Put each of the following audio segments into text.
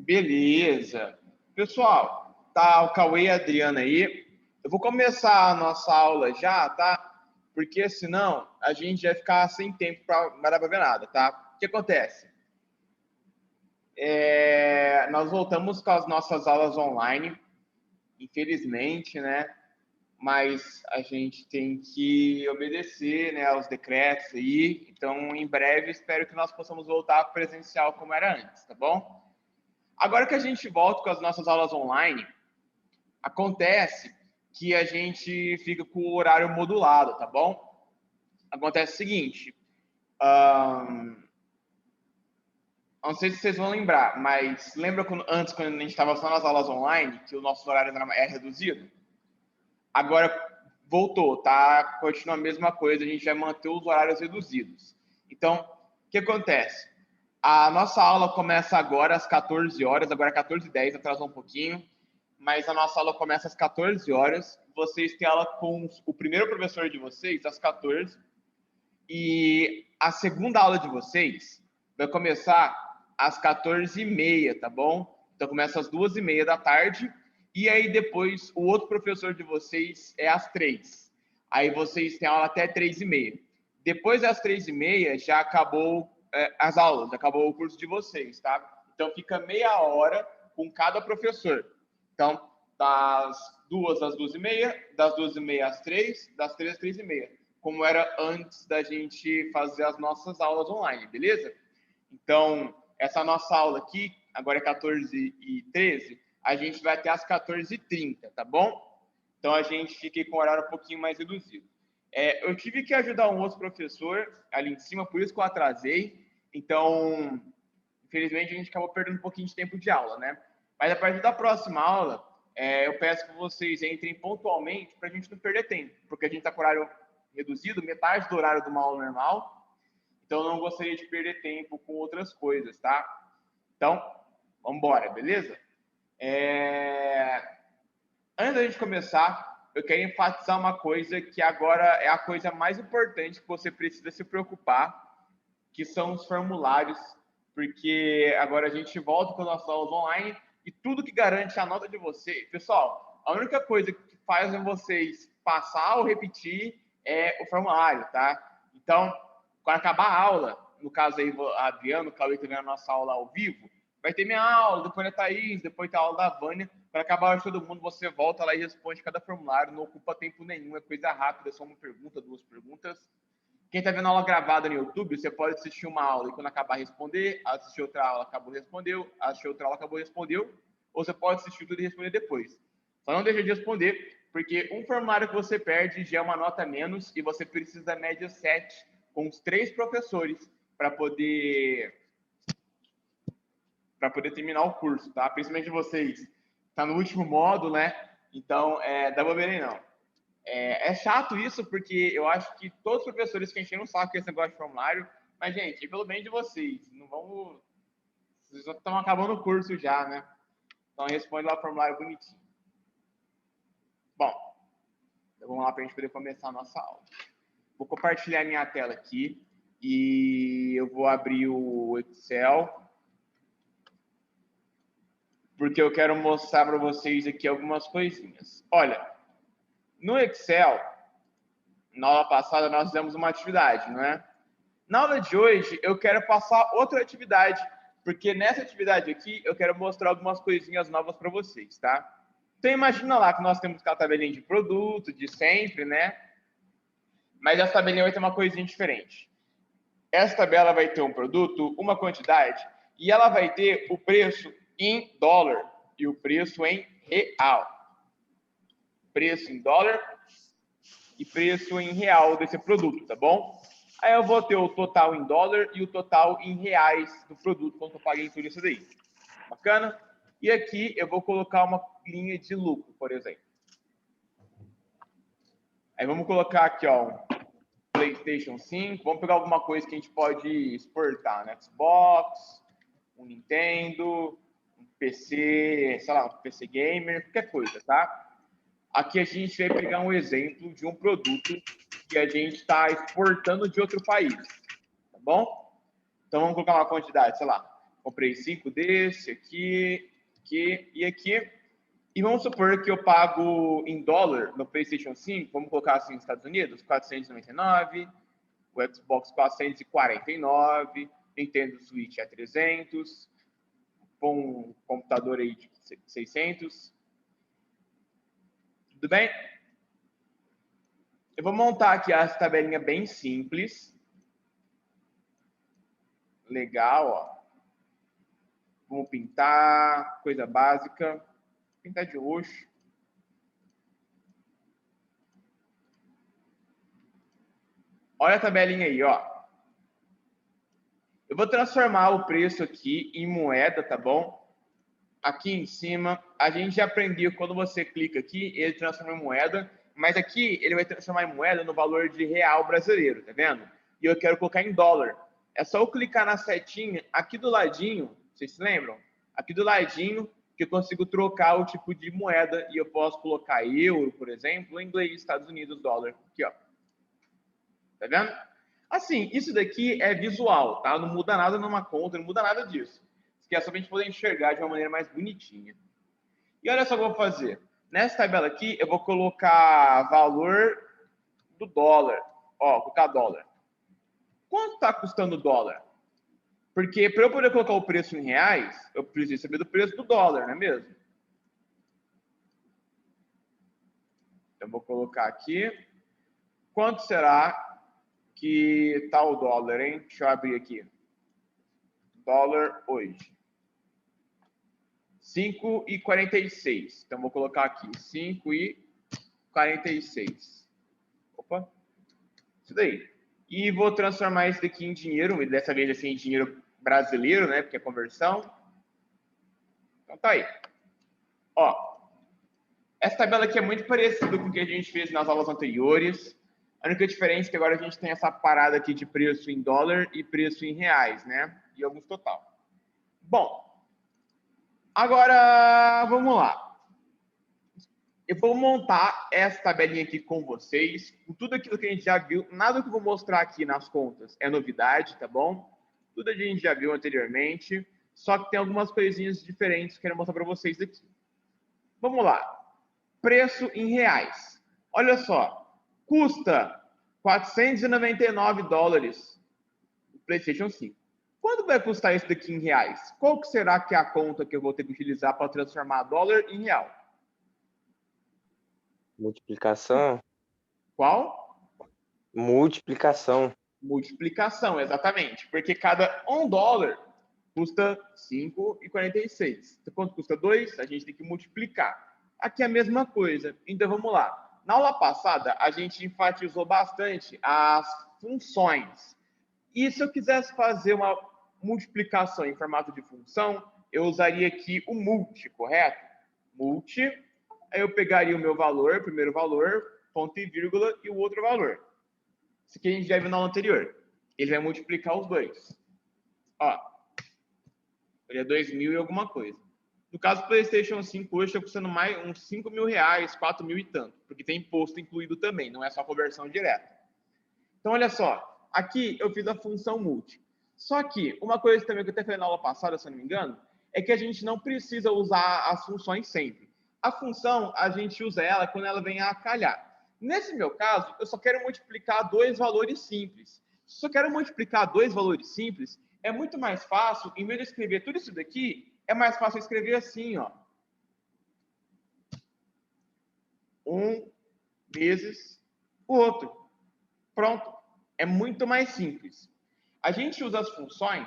Beleza. Pessoal, tá o Cauê e a Adriana aí. Eu vou começar a nossa aula já, tá? Porque senão a gente vai ficar sem tempo para não dar pra ver nada, tá? O que acontece? Nós voltamos com as nossas aulas online, infelizmente, né? Mas a gente tem que obedecer, né, aos decretos aí. Então, em breve, espero que nós possamos voltar presencial como era antes, tá bom? Agora que a gente volta com as nossas aulas online, acontece que a gente fica com o horário modulado, tá bom? Acontece o seguinte, não sei se vocês vão lembrar, mas lembra antes, quando a gente estava só nas aulas online, que o nosso horário era reduzido? Agora voltou, tá? Continua a mesma coisa, a gente vai manter os horários reduzidos. Então, o que acontece? A nossa aula começa agora às 14 horas, agora é 14h10, atrasou um pouquinho, mas a nossa aula começa às 14 horas. Vocês têm aula com o primeiro professor de vocês às 14, e a segunda aula de vocês vai começar às 14h30, tá bom? Então começa às 2h30 da tarde, e aí depois o outro professor de vocês é às 3. Aí vocês têm aula até 3h30. Depois das 3h30 já acabou as aulas, acabou o curso de vocês, tá? Então fica meia hora com cada professor. Então, das 2 às 2h30, das 2h30 às 3, das 3 às 3h30, como era antes da gente fazer as nossas aulas online, beleza? Então, essa nossa aula aqui, agora é 14h13, a gente vai até às 14h30, tá bom? Então, a gente fica com o horário um pouquinho mais reduzido. Eu tive que ajudar um outro professor ali em cima, por isso que eu atrasei. Então, infelizmente, a gente acabou perdendo um pouquinho de tempo de aula, né? Mas a partir da próxima aula, eu peço que vocês entrem pontualmente para a gente não perder tempo, porque a gente está com o horário reduzido, metade do horário de uma aula normal. Então, eu não gostaria de perder tempo com outras coisas, tá? Então, vamos embora, beleza? Antes da gente começar, eu quero enfatizar uma coisa que agora é a coisa mais importante que você precisa se preocupar, que são os formulários, porque agora a gente volta com as nossas aulas online e tudo que garante a nota de vocês. Pessoal, a única coisa que faz vocês passar ou repetir é o formulário, tá? Então, quando acabar a aula, no caso aí, a Adriano, o Cauê, que vem a nossa aula ao vivo, vai ter minha aula, depois a Thaís, depois tem a aula da Vânia. Para acabar de todo mundo, você volta lá e responde cada formulário, não ocupa tempo nenhum, é coisa rápida, é só uma pergunta, duas perguntas. Quem está vendo a aula gravada no YouTube, você pode assistir uma aula e quando acabar responder, assistir outra aula, acabou, respondeu, assistir outra aula, acabou, respondeu, ou você pode assistir tudo e responder depois. Só não deixa de responder, porque um formulário que você perde já é uma nota menos e você precisa da média 7 com os 3 professores para poder terminar o curso, tá? Principalmente vocês tá no último módulo, né? Então, dá bobeira não. É chato isso, porque eu acho que todos os professores que encheram o saco com esse negócio de formulário, mas, gente, pelo bem de vocês, não vamos... Vocês já estão acabando o curso já, né? Então, responde lá o formulário bonitinho. Bom, então vamos lá para a gente poder começar a nossa aula. Vou compartilhar minha tela aqui e eu vou abrir o Excel, porque eu quero mostrar para vocês aqui algumas coisinhas. Olha, no Excel, na aula passada nós fizemos uma atividade, não é? Na aula de hoje, eu quero passar outra atividade, porque nessa atividade aqui, eu quero mostrar algumas coisinhas novas para vocês, tá? Então, imagina lá que nós temos aquela tabelinha de produto, de sempre, né? Mas essa tabelinha vai ter uma coisinha diferente. Essa tabela vai ter um produto, uma quantidade, e ela vai ter o preço em dólar e o preço em real. Preço em dólar e preço em real desse produto, tá bom? Aí eu vou ter o total em dólar e o total em reais do produto, quanto eu paguei tudo isso daí. Bacana? E aqui eu vou colocar uma linha de lucro, por exemplo. Aí vamos colocar aqui, ó, um PlayStation 5. Vamos pegar alguma coisa que a gente pode exportar, né? Xbox, um Nintendo, um PC, sei lá, um PC gamer, qualquer coisa, tá? Aqui a gente vai pegar um exemplo de um produto que a gente está exportando de outro país, tá bom? Então vamos colocar uma quantidade, sei lá, comprei 5 desse, aqui, aqui e aqui. E vamos supor que eu pago em dólar no PlayStation 5, vamos colocar assim nos Estados Unidos, 499, o Xbox 449, Nintendo Switch é 300, um computador aí de 600. Tudo bem? Eu vou montar aqui essa tabelinha bem simples. Legal, ó. Vamos pintar, coisa básica. Pintar de roxo. Olha a tabelinha aí, ó. Eu vou transformar o preço aqui em moeda, tá bom? Aqui em cima, a gente já aprendeu, quando você clica aqui, ele transforma em moeda, mas aqui ele vai transformar em moeda no valor de real brasileiro, tá vendo? E eu quero colocar em dólar. É só eu clicar na setinha aqui do ladinho, vocês se lembram? Aqui do ladinho, que eu consigo trocar o tipo de moeda e eu posso colocar euro, por exemplo, inglês, Estados Unidos, dólar. Aqui, ó. Tá vendo? Assim, isso daqui é visual, tá? Não muda nada numa conta, não muda nada disso. Isso aqui é só pra gente poder enxergar de uma maneira mais bonitinha. E olha só o que eu vou fazer. Nessa tabela aqui, eu vou colocar valor do dólar. Ó, vou colocar dólar. Quanto está custando o dólar? Porque para eu poder colocar o preço em reais, eu preciso saber do preço do dólar, não é mesmo? Então, vou colocar aqui. Quanto será que está o dólar, hein? Deixa eu abrir aqui. Dólar hoje. 5,46. Então, vou colocar aqui 5,46. Opa. Isso daí. E vou transformar isso daqui em dinheiro, dessa vez assim, em dinheiro brasileiro, né? Porque é conversão. Então, tá aí. Ó. Essa tabela aqui é muito parecida com o que a gente fez nas aulas anteriores. A única diferença é que agora a gente tem essa parada aqui de preço em dólar e preço em reais, né? E alguns total. Bom, agora vamos lá. Eu vou montar essa tabelinha aqui com vocês, com tudo aquilo que a gente já viu. Nada que eu vou mostrar aqui nas contas é novidade, tá bom? Tudo a gente já viu anteriormente, só que tem algumas coisinhas diferentes que eu quero mostrar para vocês aqui. Vamos lá. Preço em reais. Olha só, custa 499 dólares o PlayStation 5. Quanto vai custar isso daqui em reais? Qual que será que é a conta que eu vou ter que utilizar para transformar dólar em real? Multiplicação. Qual? Multiplicação. Multiplicação, exatamente. Porque cada $1 custa 5,46. Então, quanto custa 2? A gente tem que multiplicar. Aqui é a mesma coisa. Então, vamos lá. Na aula passada, a gente enfatizou bastante as funções. E se eu quisesse fazer uma multiplicação em formato de função, eu usaria aqui o multi, correto? Multi, aí eu pegaria o meu valor, primeiro valor, ponto e vírgula, e o outro valor. Isso aqui a gente já viu na aula anterior. Ele vai multiplicar os dois. Ó, ele é 2.000 e alguma coisa. No caso do PlayStation 5, hoje está custando mais uns 5 mil reais, 4 mil e tanto, porque tem imposto incluído também, não é só conversão direta. Então, olha só, aqui eu fiz a função multi. Só que, uma coisa também que eu até falei na aula passada, se eu não me engano, é que a gente não precisa usar as funções sempre. A função, a gente usa ela quando ela vem a calhar. Nesse meu caso, eu só quero multiplicar dois valores simples. Se eu só quero multiplicar dois valores simples, é muito mais fácil, em vez de escrever tudo isso daqui, é mais fácil escrever assim, ó. 1 vezes o outro. Pronto. É muito mais simples. A gente usa as funções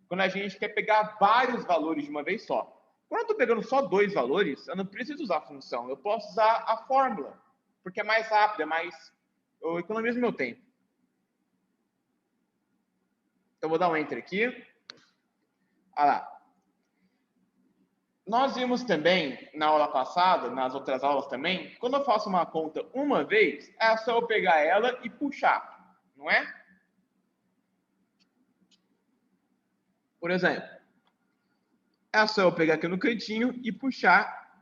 quando a gente quer pegar vários valores de uma vez só. Quando eu estou pegando só dois valores, eu não preciso usar a função. Eu posso usar a fórmula, porque é mais rápido, eu economizo meu tempo. Então, vou dar um Enter aqui. Olha lá. Nós vimos também, na aula passada, nas outras aulas também, quando eu faço uma conta uma vez, é só eu pegar ela e puxar, não é? Por exemplo, é só eu pegar aqui no cantinho e puxar,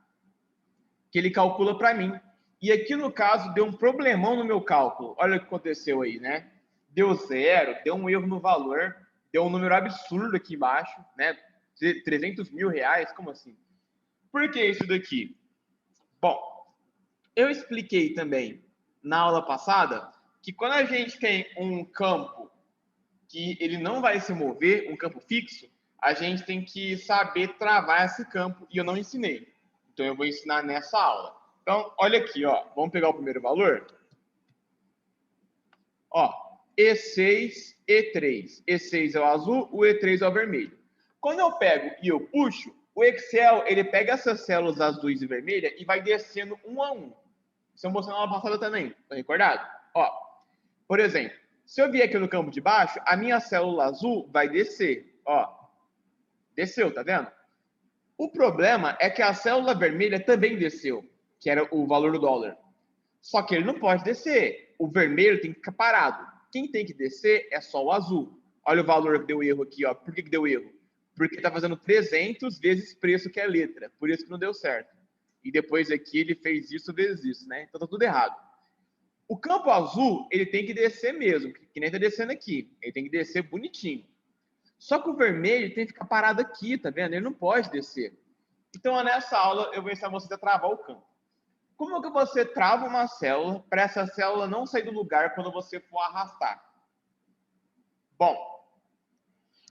que ele calcula para mim. E aqui, no caso, deu um problemão no meu cálculo. Olha o que aconteceu aí, né? Deu zero, deu um erro no valor, deu um número absurdo aqui embaixo, né? 300 mil reais? Como assim? Por que isso daqui? Bom, eu expliquei também na aula passada que quando a gente tem um campo que ele não vai se mover, um campo fixo, a gente tem que saber travar esse campo, e eu não ensinei. Então, eu vou ensinar nessa aula. Então, olha aqui, ó. Vamos pegar o primeiro valor. Ó, E6, E3. E6 é o azul, o E3 é o vermelho. Quando eu pego e eu puxo, o Excel, ele pega essas células azuis e vermelhas e vai descendo um a um. Isso eu mostrei na aula passada também, tá recordado? Ó, por exemplo, se eu vier aqui no campo de baixo, a minha célula azul vai descer, ó. Desceu, tá vendo? O problema é que a célula vermelha também desceu, que era o valor do dólar. Só que ele não pode descer. O vermelho tem que ficar parado. Quem tem que descer é só o azul. Olha o valor que deu erro aqui, ó. Por que deu erro? Porque está fazendo 300 vezes preço que é a letra. Por isso que não deu certo. E depois aqui ele fez isso vezes isso, né? Então tá tudo errado. O campo azul, ele tem que descer mesmo, que nem tá descendo aqui. Ele tem que descer bonitinho. Só que o vermelho tem que ficar parado aqui, tá vendo? Ele não pode descer. Então, nessa aula, eu vou ensinar você a travar o campo. Como que você trava uma célula para essa célula não sair do lugar quando você for arrastar? Bom,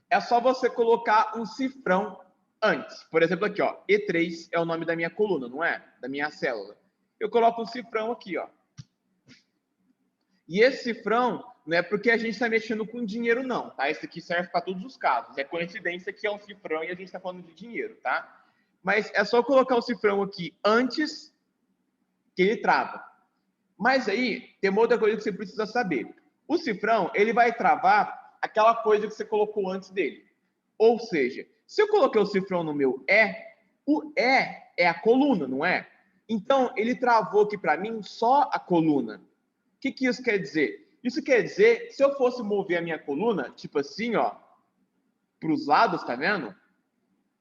é só você colocar um cifrão antes. Por exemplo, aqui, ó, E3 é o nome da minha coluna, não é? Da minha célula. Eu coloco um cifrão aqui, ó. E esse cifrão não é porque a gente está mexendo com dinheiro, não, tá? Esse aqui serve para todos os casos. É coincidência que é um cifrão e a gente está falando de dinheiro, tá? Mas é só colocar o cifrão aqui antes que ele trava. Mas aí, tem uma outra coisa que você precisa saber. O cifrão, ele vai travar aquela coisa que você colocou antes dele. Ou seja, se eu coloquei o cifrão no meu E, o E é a coluna, não é? Então, ele travou aqui para mim só a coluna. O que isso quer dizer? Isso quer dizer, se eu fosse mover a minha coluna, tipo assim, ó, para os lados, tá vendo?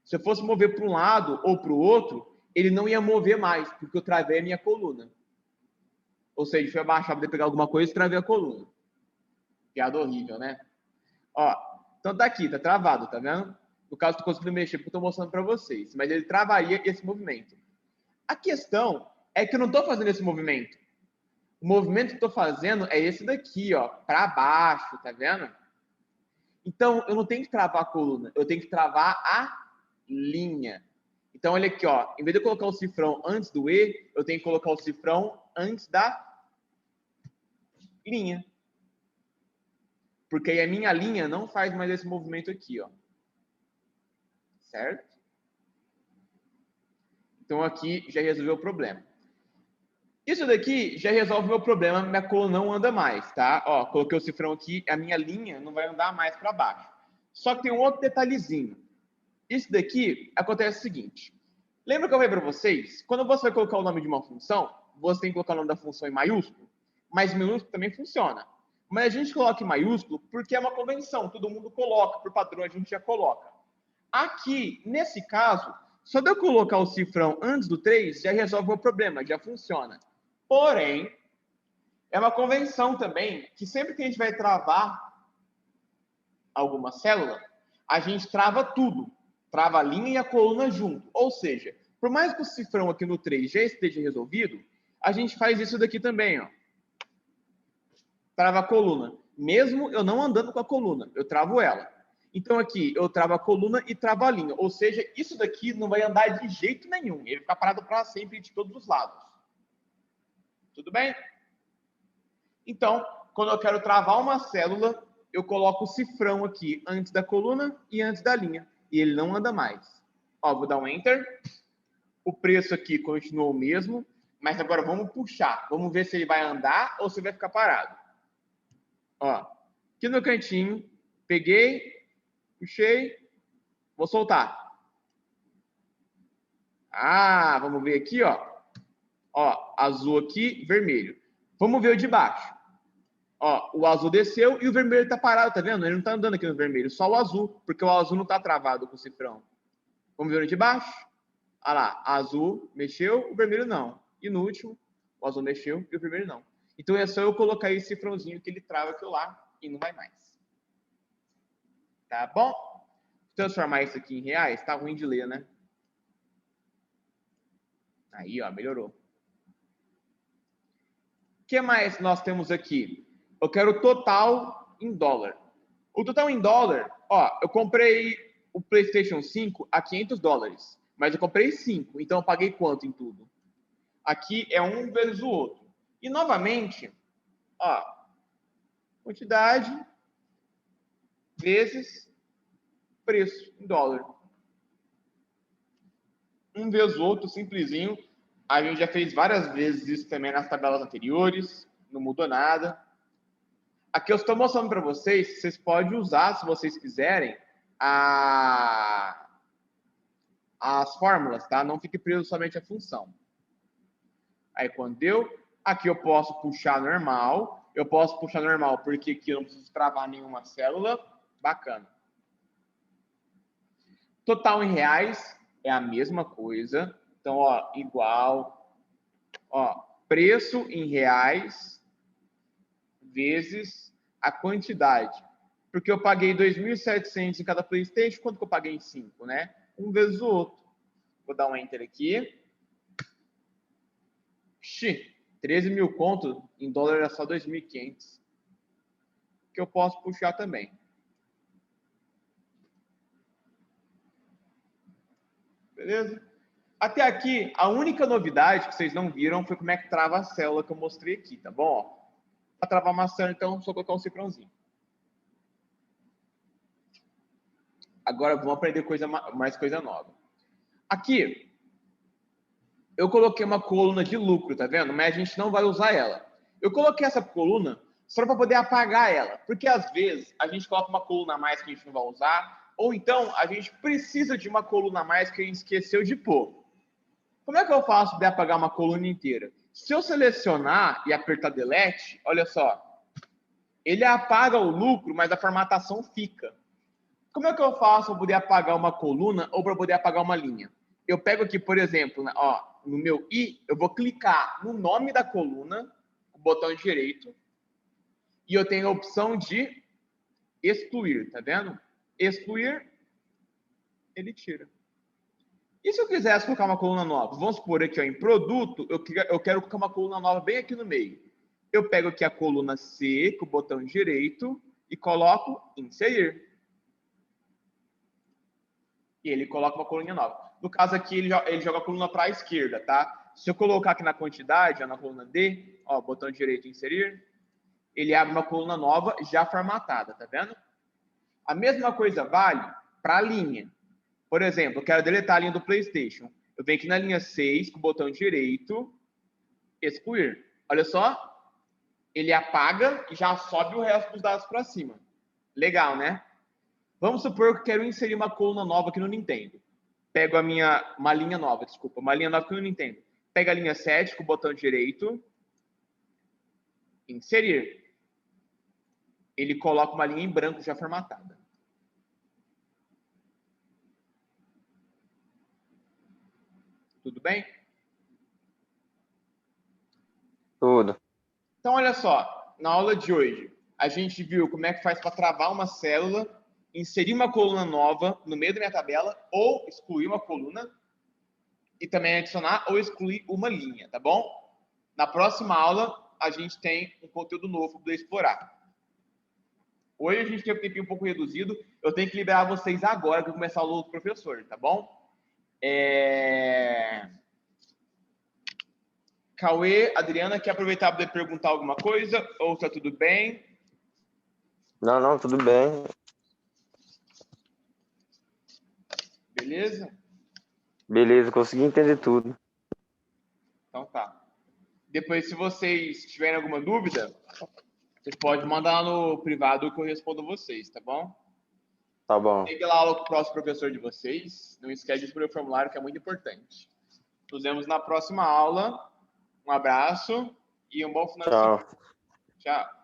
Se eu fosse mover para um lado ou para o outro, ele não ia mover mais, porque eu travei a minha coluna. Ou seja, se eu abaixar para poder pegar alguma coisa, eu travei a coluna. Piada horrível, né? Ó, então tá aqui, tá travado, tá vendo? No caso, tô conseguindo mexer porque eu tô mostrando para vocês, mas ele travaria esse movimento. A questão é que eu não tô fazendo esse movimento. O movimento que eu tô fazendo é esse daqui, ó, para baixo, tá vendo? Então, eu não tenho que travar a coluna, eu tenho que travar a linha. Então, olha aqui, ó, em vez de eu colocar o cifrão antes do E, eu tenho que colocar o cifrão antes da linha. Porque aí a minha linha não faz mais esse movimento aqui, ó. Certo? Então, aqui já resolveu o problema. Isso daqui já resolve o meu problema, minha coluna não anda mais, tá? Ó, coloquei o cifrão aqui, a minha linha não vai andar mais para baixo. Só que tem um outro detalhezinho. Isso daqui acontece o seguinte. Lembra que eu falei para vocês? Quando você vai colocar o nome de uma função, você tem que colocar o nome da função em maiúsculo, mas minúsculo também funciona. Mas a gente coloca em maiúsculo porque é uma convenção, todo mundo coloca, por padrão a gente já coloca. Aqui, nesse caso, só de eu colocar o cifrão antes do 3, já resolve o problema, já funciona. Porém, é uma convenção também que sempre que a gente vai travar alguma célula, a gente trava tudo. Trava a linha e a coluna junto. Ou seja, por mais que o cifrão aqui no 3 já esteja resolvido, a gente faz isso daqui também, ó. Trava a coluna. Mesmo eu não andando com a coluna, eu travo ela. Então aqui, eu travo a coluna e travo a linha. Ou seja, isso daqui não vai andar de jeito nenhum. Ele fica parado para sempre de todos os lados. Tudo bem? Então, quando eu quero travar uma célula, eu coloco o cifrão aqui antes da coluna e antes da linha. E ele não anda mais. Ó, vou dar um Enter. O preço aqui continua o mesmo. Mas agora vamos puxar. Vamos ver se ele vai andar ou se vai ficar parado. Ó, aqui no cantinho, peguei, puxei, vou soltar. Ah, vamos ver aqui, ó. Ó, azul aqui, vermelho. Vamos ver o de baixo. Ó, o azul desceu e o vermelho tá parado, tá vendo? Ele não tá andando aqui no vermelho, só o azul, porque o azul não tá travado com o cifrão. Vamos ver o de baixo? Olha lá, azul mexeu, o vermelho não. E no último, o azul mexeu e o vermelho não. Então é só eu colocar esse cifrãozinho que ele trava aquilo lá e não vai mais. Tá bom? transformar isso aqui em reais, tá ruim de ler, né? Aí, ó, melhorou. O que mais nós temos aqui? Eu quero o total em dólar. O total em dólar, ó, eu comprei o PlayStation 5 a $500, mas eu comprei 5, então eu paguei quanto em tudo? Aqui é um vezes o outro. E novamente, ó, quantidade vezes preço em dólar. Um vezes o outro, simplesinho. A gente já fez várias vezes isso também nas tabelas anteriores, não mudou nada. Aqui eu estou mostrando para vocês, vocês podem usar, se vocês quiserem, as fórmulas, tá? Não fique preso somente à função. Aí quando deu, aqui eu posso puxar normal. Eu posso puxar normal porque aqui eu não preciso travar nenhuma célula. Bacana. Total em reais é a mesma coisa. Então, ó, igual, ó, preço em reais vezes a quantidade. Porque eu paguei 2.700 em cada PlayStation, quanto que eu paguei em 5, né? Um vezes o outro. Vou dar um Enter aqui. 13 mil conto, em dólar era só 2.500. Que eu posso puxar também. Beleza? Até aqui, a única novidade que vocês não viram foi como é que trava a célula que eu mostrei aqui, tá bom? Para travar uma célula, então, só colocar um cifrãozinho. Agora vamos aprender mais coisa nova. Aqui, eu coloquei uma coluna de lucro, tá vendo? Mas a gente não vai usar ela. Eu coloquei essa coluna só para poder apagar ela. Porque às vezes a gente coloca uma coluna a mais que a gente não vai usar, ou então a gente precisa de uma coluna a mais que a gente esqueceu de pôr. Como é que eu faço para apagar uma coluna inteira? Se eu selecionar e apertar Delete, olha só, ele apaga o lucro, mas a formatação fica. Como é que eu faço para poder apagar uma coluna ou para poder apagar uma linha? Eu pego aqui, por exemplo, ó, no meu I, eu vou clicar no nome da coluna, o botão direito, e eu tenho a opção de excluir, tá vendo? Excluir, ele tira. E se eu quisesse colocar uma coluna nova? Vamos supor aqui, ó, em produto, eu quero colocar uma coluna nova bem aqui no meio. Eu pego aqui a coluna C, com o botão direito, e coloco inserir. E ele coloca uma coluna nova. No caso aqui, ele joga a coluna para a esquerda, tá? Se eu colocar aqui na quantidade, ó, na coluna D, ó, botão direito inserir, ele abre uma coluna nova já formatada, tá vendo? A mesma coisa vale para a linha. Por exemplo, eu quero deletar a linha do PlayStation. Eu venho aqui na linha 6, com o botão direito, excluir. Olha só, ele apaga e já sobe o resto dos dados para cima. Legal, né? Vamos supor que eu quero inserir uma coluna nova aqui no Nintendo. Pego uma linha nova aqui no Nintendo. Pego a linha 7 com o botão direito, inserir. Ele coloca uma linha em branco já formatada. Tudo bem? Tudo. Então, olha só, na aula de hoje, a gente viu como é que faz para travar uma célula, inserir uma coluna nova no meio da minha tabela, ou excluir uma coluna, e também adicionar ou excluir uma linha, tá bom? Na próxima aula, a gente tem um conteúdo novo para explorar. Hoje a gente tem um tempinho um pouco reduzido, eu tenho que liberar vocês agora para começar o outro professor, tá bom? Cauê, Adriana, quer aproveitar para perguntar alguma coisa? Ou tá tudo bem? Não, tudo bem. Beleza? Beleza, consegui entender tudo. Então tá. Depois, se vocês tiverem alguma dúvida, vocês podem mandar lá no privado que eu respondo vocês, tá bom? Tá bom. Pegue lá a aula com o próximo professor de vocês. Não esquece de escrever o formulário, que é muito importante. Nos vemos na próxima aula. Um abraço e um bom final de semana. Tchau. Tchau.